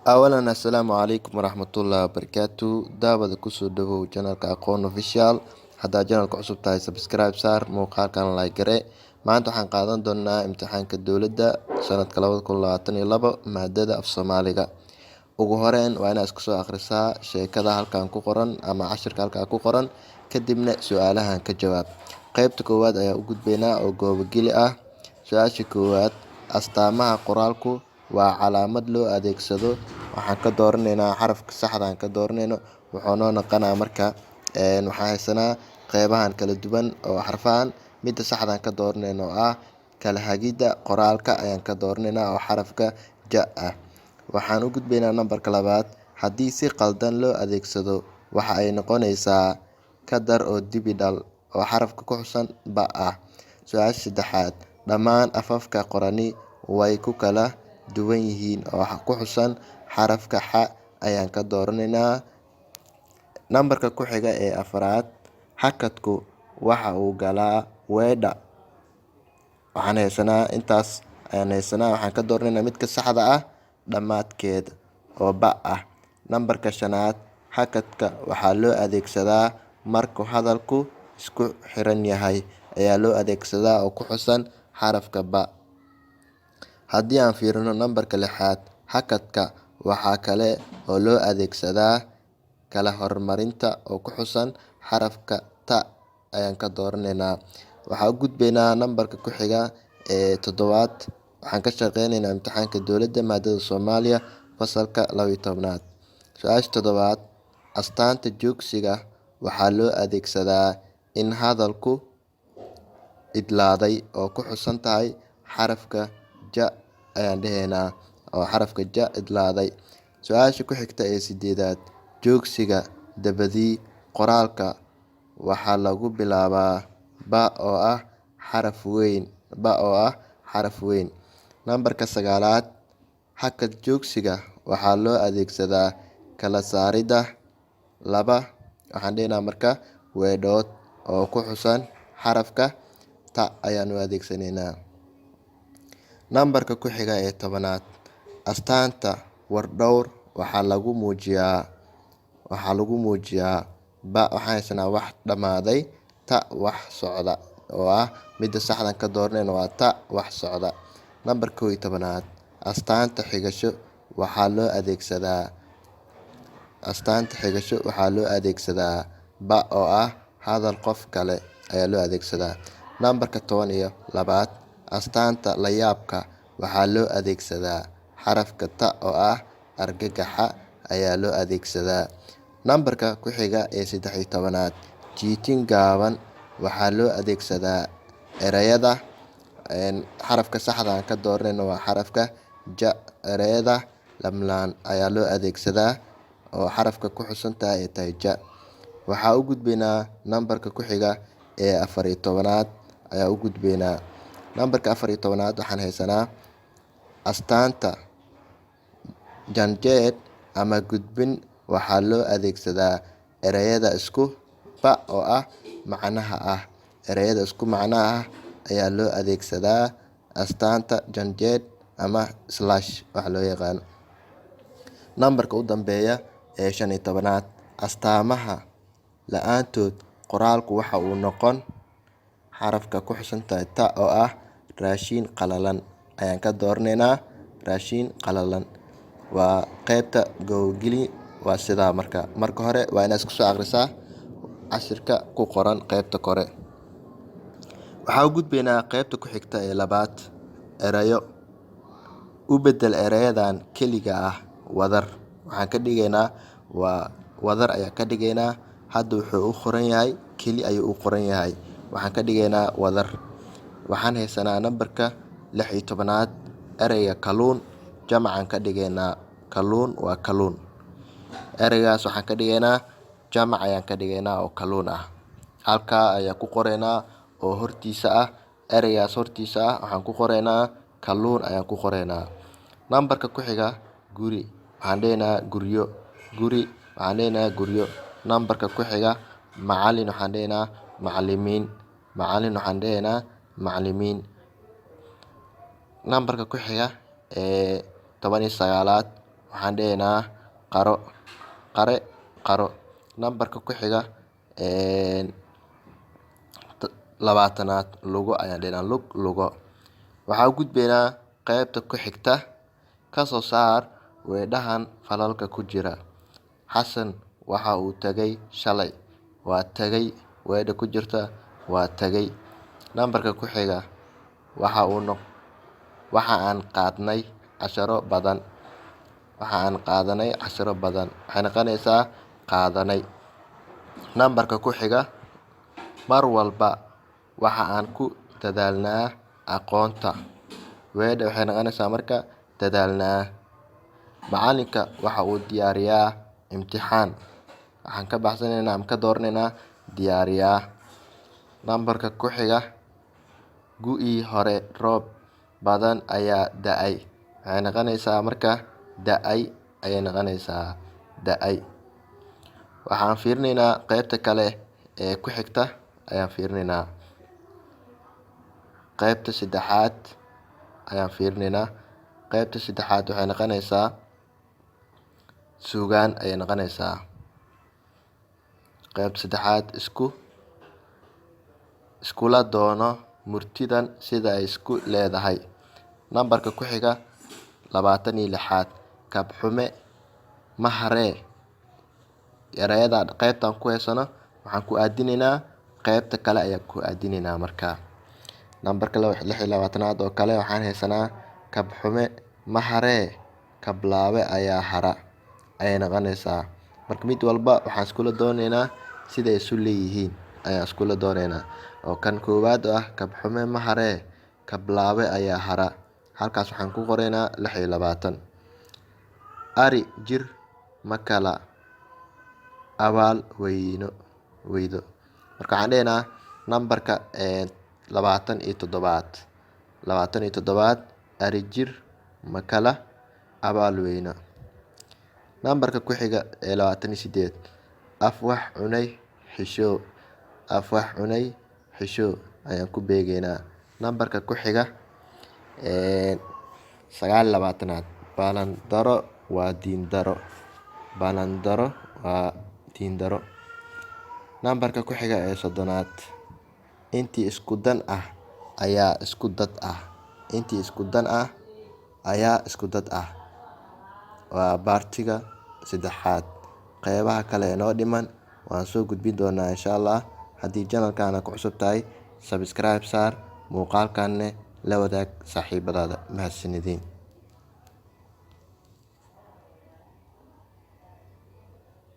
أولا السلام عليكم ورحمة الله وبركاته دعوة كسو دبو جانالك أقوون official هدا جانالك عصب تاي سبسكرايب سار موقع كان لايك غري maanta waxaan qaadan doonaa imtixaanka dowladda sanadka 2022 maadada af Soomaaliga ugu horeyn waa inaad isku soo akhrisaa sheekada halkan ku qoran ama cashirka halkan ku qoran kadibna su'aalahan ka jawaab qaybta koowaad ayaa u gudbaynaa oo goobageli ah su-aasha koowaad astaamaha qoraalku waa calaamad loo adeegsado waxaan ka dooranaynaa xarafka saxda aan ka dooranayno wuxuu noo noqonaa marka waxaan haysanaa qeybahan kala duwan oo xarfahan midda saxda aan ka dooranayno oo ah kala hagida qoraalka ayaan ka dooranaynaa oo xarafka ja ah waxaan u gudbaynaa nambarka labaad haddii si qaldan loo adeegsado waxa ay noqonaysaa ka dar oo dibi dhal oo xarafka ku xusan ba ah su-aasha saddexaad dhammaan afafka qorani way ku kala duwan yihiin oo ku xusan xarafka xa ayaan ka dooranaynaa nambarka ku xiga ee afraad hakadku waxa uu galaa weedha waxaan haysanaa intaas ayaan haysanaa waxaan ka dooranaynaa midka saxda ah dhammaadkeed oo ba ah nambarka shanaad hakadka waxaa loo adeegsadaa marka hadalku isku xiran yahay ayaa loo adeegsadaa oo ku xusan xarafka ba haddii aan fiirino nambarka lixaad hakadka waxaa kale oo loo adeegsadaa kala hormarinta oo ku xusan xarafka ta ayaan ka dooranaynaa waxaan u gudbaynaa nambarka ku xiga ee toddobaad waxaan ka shaqeynaynaa imtixaanka dowladda maadada Soomaaliya fasalka 12aad su-aasha toddobaad astaanta joogsiga waxaa loo adeegsadaa in hadalku idlaaday oo ku xusan tahay xarafka ja ayaan dhahaynaa oo xarafka ja idlaaday su-aasha ku xigta ee sideedaad joogsiga dabadii qoraalka waxaa lagu bilaabaa ba oo ah xaraf weyn nambarka sagaalaad hakad joogsiga waxaa loo adeegsadaa kala saarida laba waxaan dhahaynaa marka weedhood oo ku xusan xarafka ta ayaan u adeegsanaynaa nambarka ku xiga ee 10aad astaanta wardhowr waxaa lagu muujiyaa ba waxaan haysanaa wax dhammaaday ta wax socda oo ah midda saxdan ka dooranayno waa ta wax socda nambarka 11aad astaanta xigasho waxaa loo adeegsadaa ba oo ah hadal qof kale ayaa loo adeegsadaa nambarka 12aad astaanta la yaabka waxaa loo adeegsadaa xarafka ta oo ah argagaxa ayaa loo adeegsadaa nambarka ku xiga ee 13aad jiitin gaaban waxaa loo adeegsadaa erayada xarafka saxda aan ka dooranayno waa xarafka ja erayada lamlaan ayaa loo adeegsadaa oo xarafka ku xusan tahay ay tahay ja waxaa u gudbaynaa nambarka ku xiga ee 14aad ayaa u gudbaynaa nambarka 14aad waxaan haysanaa astaanta janjeed ama gudbin waxaa loo adeegsadaa erayada isku ba oo ah macnaha ah erayada isku macnaha ah ayaa loo adeegsadaa astaanta janjeed ama slash waxa loo yaqaano nambarka u dambeeya ee 15aad astaamaha la-aantood qoraalku waxa uu noqon xarafka ku xusan tahay ta oo ah raashin qalalan ayaan ka dooranaynaa raashin qalalan waa qaybta googili waa sidaa marka hore waa inaad isku soo akhrisaa cashirka ku qoran qaybta kore waxaa u gudbaynaa qaybta ku xigta ee labaad erayo u bedel erayadan keliga ah wadar waxaan ka dhigaynaa waa wadar ayaa ka dhigaynaa hadda wuxuu u qoran yahay keli ayuu u qoran yahay waxaan ka dhigaynaa wadar waxaan haysanaa nambarka 16aad ereyga kalluun jamcan ka dhigaynaa kalluun waa kalluun ereygaas waxaan ka dhigaynaa jamac ayaan ka dhigaynaa oo kalluun ah halkaa ayaa ku qoraynaa oo hortiisa ah ereygaas hortiisa ah waxaan ku qoraynaa kalluun ayaan ku qoraynaa nambarka ku xiga guri waxaan dhahaynaa guryo guri waxaan dhahaynaa guryo nambarka ku xiga macalin waxaan dhahaynaa macalimiin macalin waxaan dhahaynaa macalimiin nambarka ku xiga ee 19aad waxaan dhehnaa qaro, qare, qaro. Nambarka ku xiga labaatanaad lugo ayaan dhehnaa lug, lugo. Waxaa u gudbaynaa qaybta ku xigta. Ka soo saar weedhahan falalka ku jira. Xasan waxa uu tagay shalay. Waa tagay. Weedha ku jirta waa tagay. Nambarka ku xiga waxa aan qaadnay casharo badan. Waxa aan qaadanay casharo badan. Waxay noqonaysaa qaadanay. Nambarka ku xiga mar walba waxa aan ku dadaalnaa aqoonta. Weedha waxay noqonaysaa marka dadaalnaa. Macalinka waxa uu diyaariyaa imtixaan. Waxaan ka baxsanaynaa ama ka dooranaynaa diyaariyaa. Nambarka ku xiga gu'ii hore roob badan ayaa da'ay. Waxay noqonaysaa marka da'ay ayay noqonaysaa da'ay. Waxaan fiirinaynaa qaybta kale ee ku xigta ayaan fiirinaynaa. Qaybta saddexaad ayaan fiirinaynaa. Qaybta saddexaad waxay noqonaysaa suugaan ayay noqonaysaa. Qaybta saddexaad iskula doono murtidan sida ay isku leedahay. Nambarka ku xiga 26aad kabxume maharee. Erayada qaybtan ku heesano waxaan ku aadinaynaa qaybta kale ayaan ku aadinaynaa markaa. Nambarka 26aad oo kale waxaan heesanaa kabxume maharee kablaabe ayaa hara ayay noqonaysaa. Marka mid walba waxaan iskula doonaynaa sida ay isu leeyihiin ayaan iskula doonaynaa. Oo kan koowaad ah kabxume maharee kablaabe ayaa hara. Halkaas waxaan ku qoraynaa 26. Ari jir ma kala abaal weydo. Marka waxaan dhehnaa nambarka 27aad ari jir ma kala abaal weyno. Nambarka ku xiga 28 af wax cunay xisho. Af wax cunay xisho ayaan ku beegaynaa. Nambarka ku xiga 29aad balandaro waa diindaro. Balandaro waa diindaro. Nambarka ku xiga 30aad intii isku dan ah ayaa isku dad ah. Intii isku dan ah ayaa isku dad ah. Waa baartiga saddexaad. Qaybaha kale ee noo dhiman waan soo gudbin doonaa insha Allah. Haddii channelkan ku cusub tahay subscribe saar, muuqaalkanna la wadaag saaxiibadaada. Mahadsanidin.